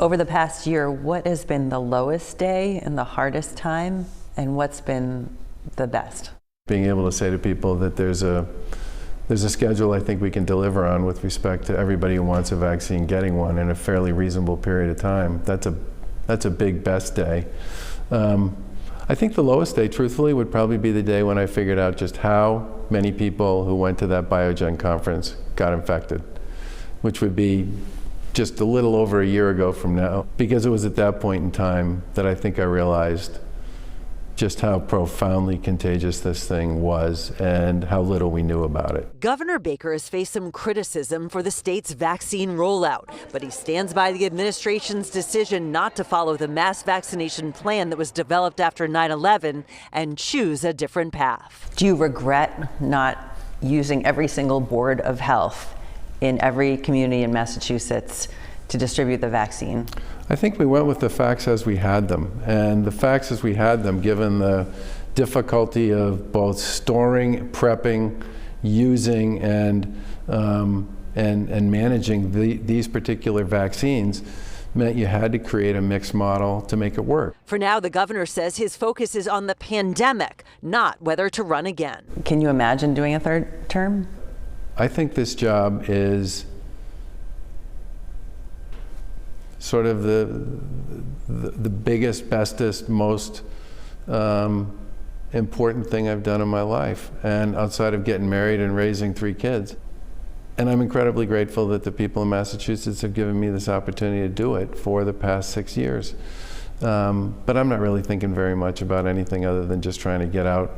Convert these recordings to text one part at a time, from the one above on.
Over the past year, what has been the lowest day and the hardest time, and what's been the best? Being able to say to people that there's a schedule I think we can deliver on with respect to everybody who wants a vaccine getting one in a fairly reasonable period of time. That's a big best day. I think the lowest day, truthfully, would probably be the day when I figured out just how many people who went to that Biogen conference got infected, which would be just a little over a year ago from now, because it was at that point in time that I think I realized just how profoundly contagious this thing was and how little we knew about it. Governor Baker has faced some criticism for the state's vaccine rollout, but he stands by the administration's decision not to follow the mass vaccination plan that was developed after 9/11 and choose a different path. Do you regret not using every single board of health in every community in Massachusetts to distribute the vaccine? I think we went with the facts as we had them, and the facts as we had them, given the difficulty of both storing, prepping, using, and managing these particular vaccines, meant you had to create a mixed model to make it work. For now, the governor says his focus is on the pandemic, not whether to run again. Can you imagine doing a third term? I think this job is sort of the biggest, bestest, most important thing I've done in my life, and outside of getting married and raising 3 kids. And I'm incredibly grateful that the people in Massachusetts have given me this opportunity to do it for the past 6 years. But I'm not really thinking very much about anything other than just trying to get out,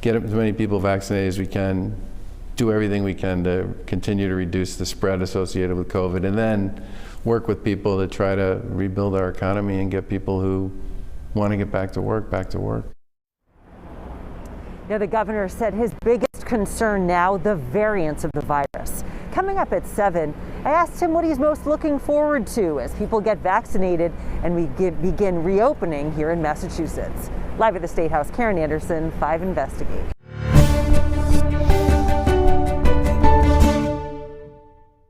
get as many people vaccinated as we can, do everything we can to continue to reduce the spread associated with COVID, and then work with people to try to rebuild our economy and get people who want to get back to work, back to work. Now, the governor said his biggest concern now, the variants of the virus. Coming up at 7, I asked him what he's most looking forward to as people get vaccinated and we begin reopening here in Massachusetts. Live at the State House, Karen Anderson, 5 Investigate.